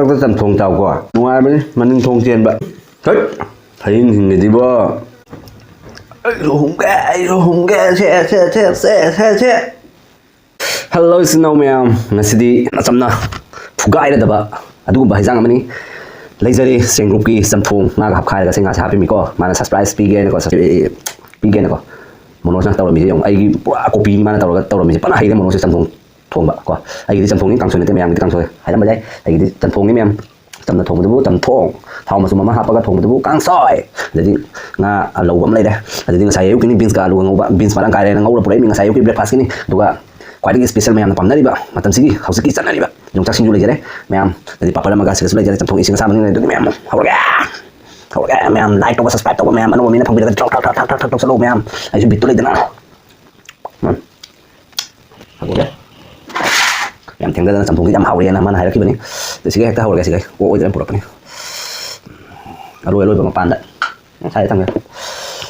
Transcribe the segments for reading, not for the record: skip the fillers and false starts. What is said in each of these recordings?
cái tầm thùng tàu quả ngoài bên mà ninh thùng tiền vậy hết thấy hình người đi bơ không ghê xe hello xin chào Mayam ngasi디 nasamna fugai da ba adu ba hijang amani laser Chengrup Chamthong nga hap khai ga singa happy mi ko mana surprise pige ko pige ko mono sa taw mi yong ai copy ni mana taw mi pana hai ga mono sa Chamthong thong ba ko ai di Chamthong ni kangsoi ni te mayam di kangsoi hai da ba dai ai di Chamthong ni mayam tam na thong du tam thong thau ma suma ma hapa ga thong du kangsoi jadi nga alo bam lai da jadi nga sayu kini beans ga alu ngouba beans parang kai na ngouba pulai mi nga sayu ki breakfast kini duga quite special mayam na pamna riba matam sigi hausa ki sana riba Yongchak Singju lagi deh mayam jadi papa dah magas sudah jadi Chamthong isi sama ni mayam haurga mayam like to subscribe to mayam anu mina pangbil tok selalu mayam ayo bitul lagi na haurga mayam tinggal dalam Chamthong jam haurga na mana hari kini sige hekta haurga sige oh jalan pura ni alu bang panda saya tangga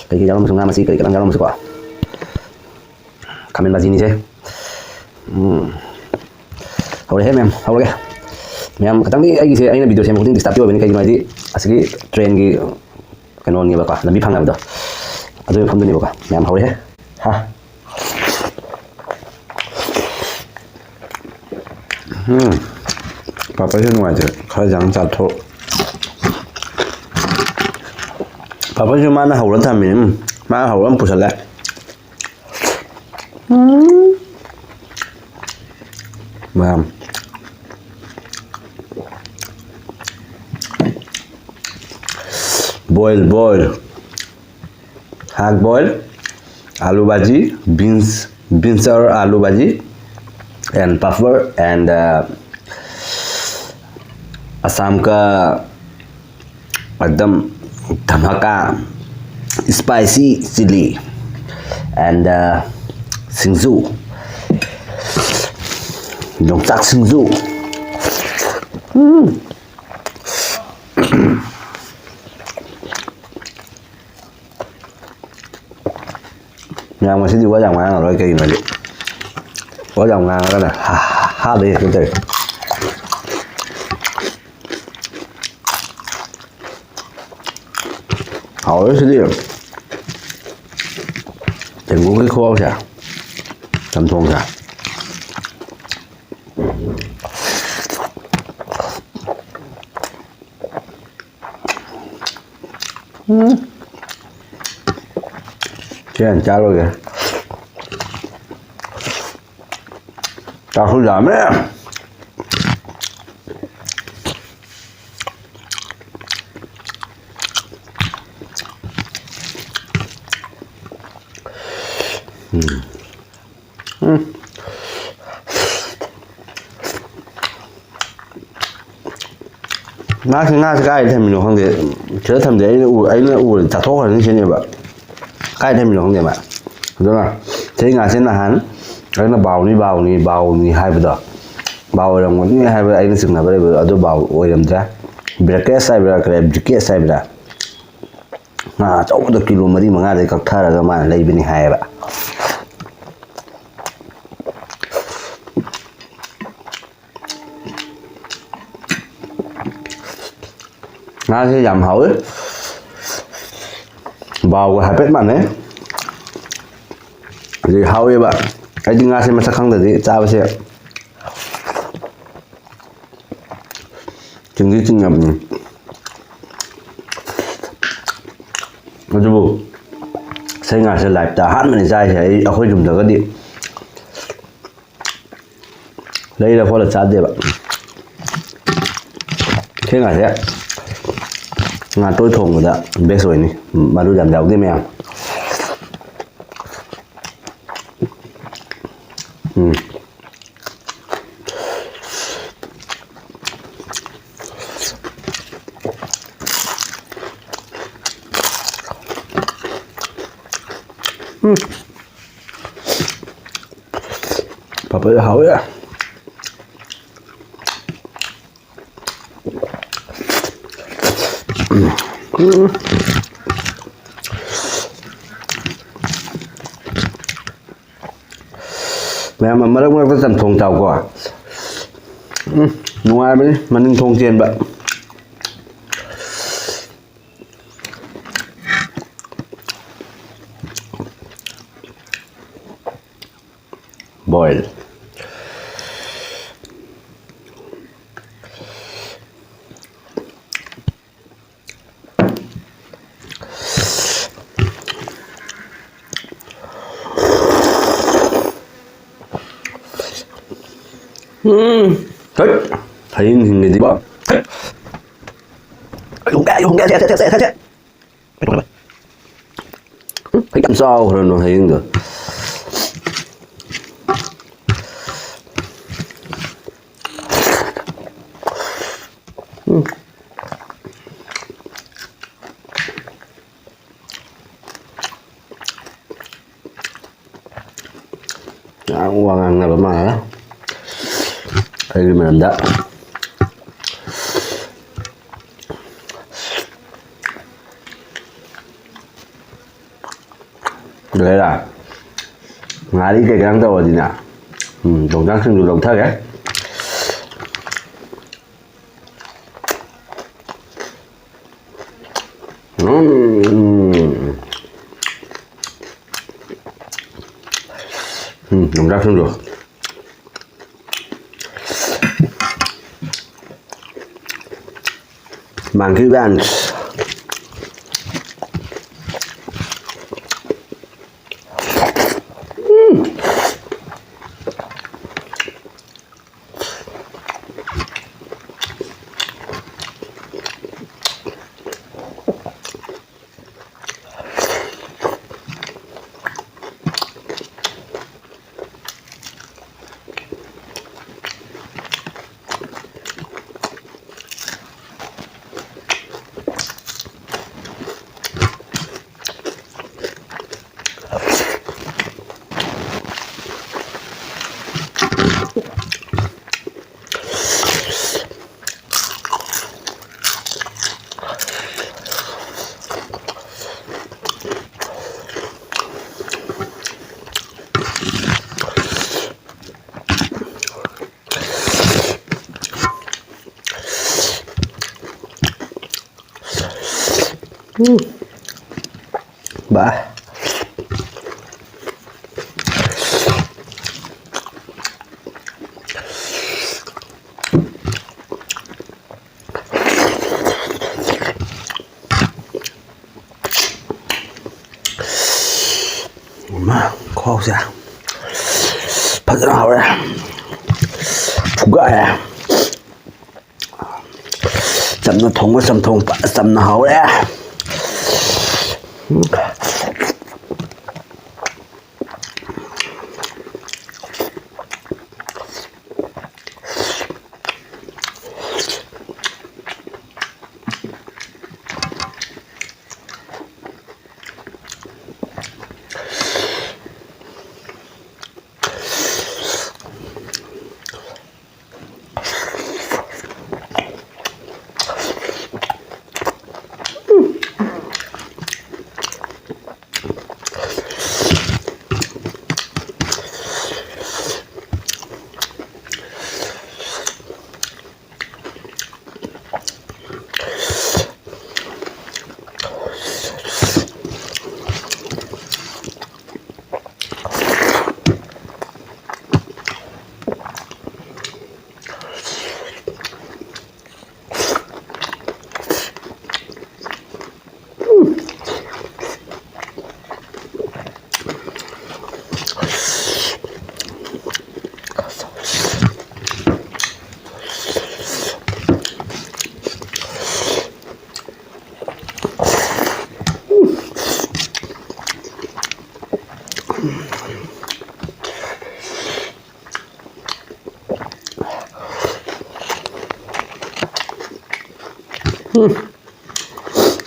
kayak jalan masuk nama sih kayak jalan masuk kok Khamen bhaji ni saya hawle mem hawle mem katang ni ai gi aina video sem kuting start yo ben kai mai di asigi train gi kanon ni ba ka lambi phang na do adu pham ni ba ka mem hawle ha papa chen ngoài chứ khai giảng chặt thô papa chen mana hawle tham mình mana hawle am pusal la Ma'am. Boil. Hard boil. Aloo bhaji, beans or aloo bhaji, and puffer and Assam ka एकदम धमाका spicy chili and Singju. Yongchak Singju. Nhà mà sẽ đi qua dòng ngang rồi cái gì mà đi qua dòng ngang đó là ha đi từ từ hỏi sẽ đi đừng có cái khô sao Chamthong sao chứ anh cha rồi kìa tao không giảm đấy nga cái thêm mình không thể chớ thầm đấy ấy nó chả thoát khỏi những chuyện như vậy cái thêm mình không thể mà đúng không thế ngài sẽ là hắn cái là bào ni hai bữa bào là một cái hai bữa ấy nó sừng là bây giờ ở chỗ bào ôi làm ra bracket sai bữa chỗ được kilo mà đi mà ngay đây cắt thà là mà lấy bên hai bữa nga sẽ giảm hỏi bào của hai pet man đấy thì hao vậy bạn cái tiếng nga sẽ mà sắc khăng được cha bữa sẽ chừng nhầm nó chú sẽ nga sẽ lại ta hát mình ra thì ở khối dùng được cái điện đây là phó là cha đấy bạn thế nga sẽ nga tôi thùng rồi đó biết rồi nè mà tôi giảm đầu cái mèo Papa hỏi à mẹ mà mới Chamthong tàu quả Nuai maning thong chen ba. Boil. Thích. Thấy hình này gì bác. Không kẹ, chết. Thấy làm sao rồi nó thấy rồi. Ang wangang na ba mga? Ay lumanda. Đấy là ngái đi cái răng đầu là gì nào? Đồng răng không được đồng thất ấy. Đồng răng không được. Mang cái bàn bả mà khó ra fadraba fugai cham nó thongng cham thong cham nó hao đấy.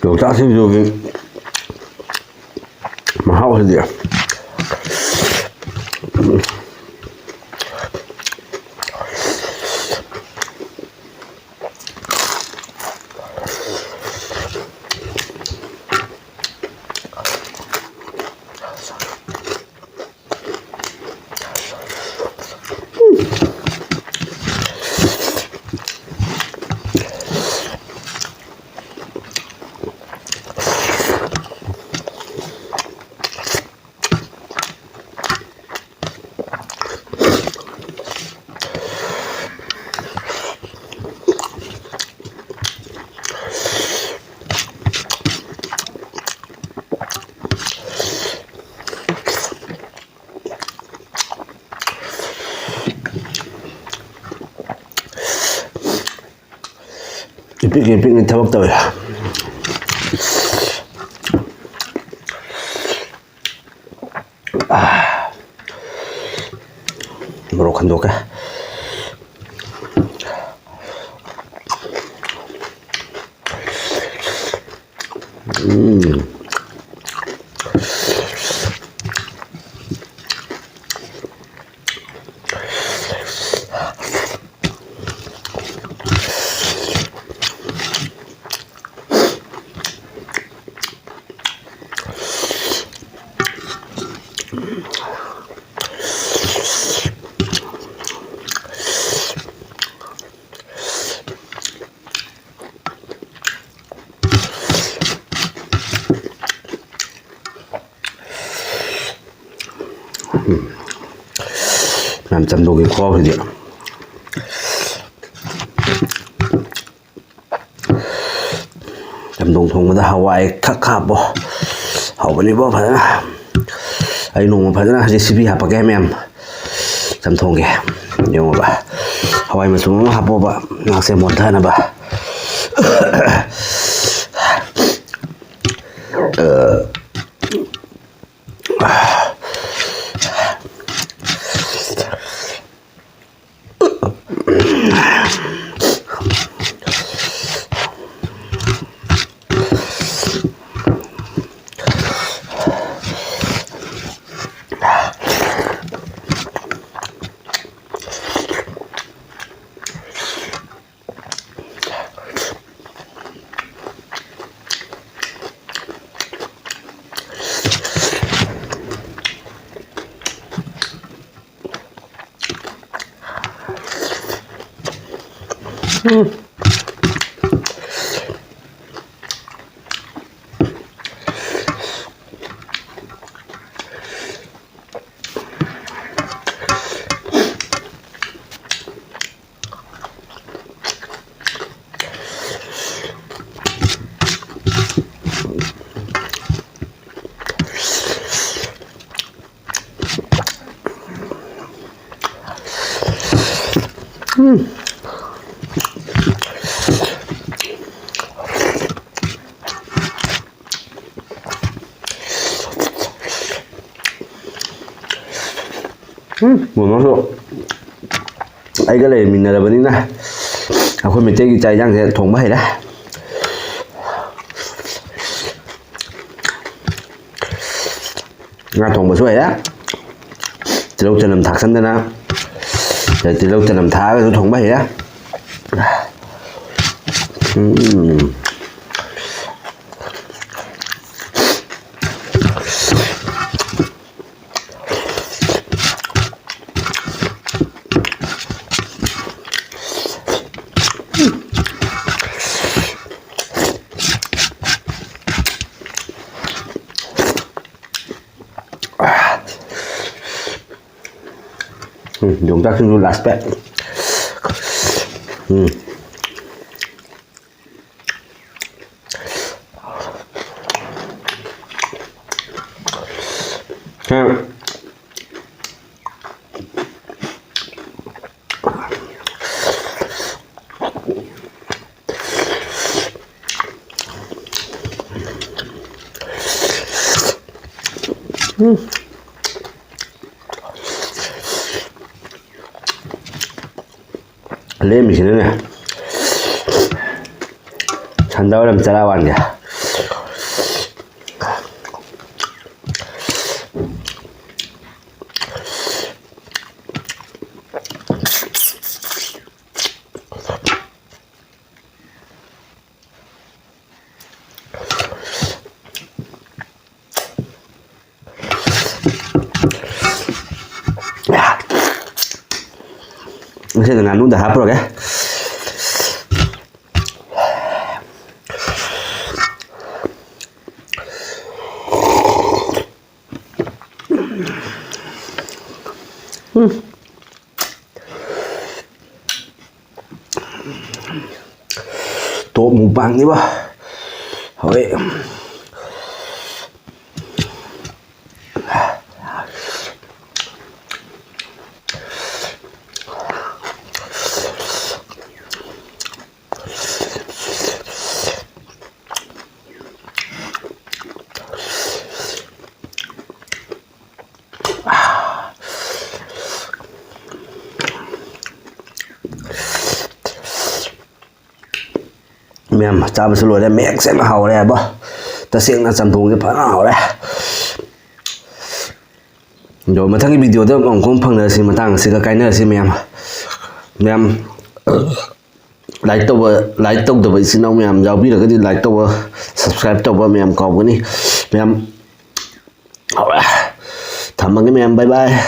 Yongchak Singju mà hậu thì gì ạ? Epic ꯊꯕꯛ ꯇꯧꯋꯤ ꯃꯣꯔꯣꯛ ꯈꯟꯗꯣꯛꯀꯦ ꯃꯌꯥꯝ ꯆꯝꯊꯣꯡꯒꯤ ꯈꯨꯍꯥꯎꯁꯤꯗꯤ ꯆꯝꯊꯣꯡ ꯊꯣꯡꯕꯗ ꯍꯋꯥꯏ ꯈꯛ ꯍꯥꯞꯄꯣ ꯍꯥꯎꯕꯅꯤꯕꯣ ꯐꯖꯅ ꯑꯩ ꯅꯣꯡꯃ ꯐꯖꯅ ꯔꯦꯁꯤꯄꯤ ꯍꯥꯞꯄꯛꯀꯦ ꯃꯌꯥꯝ ꯆꯝꯊꯣꯡꯒꯤ ꯌꯦꯡꯉꯣꯕ ꯍꯋꯥꯏ ꯃꯆꯨꯝ ꯑꯃ ꯍꯥꯞꯄꯣꯕ ꯉꯥꯛꯁꯦ ꯃꯣꯟꯊꯅꯕ ꯃꯣꯃꯣꯁꯨ ꯑꯩꯒ ꯂꯩꯃꯤꯟꯅꯔꯕꯅꯤꯅ ꯑꯩꯈꯣꯏ ꯃꯩꯇꯩꯒꯤ ꯆꯥꯛ ꯏꯟꯁꯥꯡꯁꯦ ꯊꯣꯡꯕ ꯍꯩꯔꯦ ꯉꯥ ꯊꯣꯡꯕꯁꯨ ꯍꯩꯔꯦ ꯇꯤꯜꯍꯧ ꯆꯅꯝ ꯊꯥꯛꯆꯟꯗꯅ ꯇꯤꯜꯍꯧ ꯆꯅꯝ ꯊꯥꯛꯑꯒꯁꯨ ꯊꯣꯡꯕ ꯍꯩꯔꯦ Yongchak Singju last pack. ꯂꯦꯝꯃꯤꯁꯤꯅꯅꯦ ꯁꯟꯗꯥ ꯋꯥꯏꯔꯝ ꯆꯔꯥ ꯋꯥꯟꯒꯦ Masih dengan udah hapus ya. Top mukbang nih bah. Oke. Mèm chả bớt lùi đây mẹ sẽ hào đây bơ ta sẽ là chăm thùng cái phá hào đây rồi mà thằng cái video đó ông cũng phăng nữa xin mà tăng xin cái nữa xin mèm like tàu được vậy xin ông mèm giáo biết được cái gì like tàu subscribe tàu và mèm có cái này mèm thầm bằng cái mèm bye bye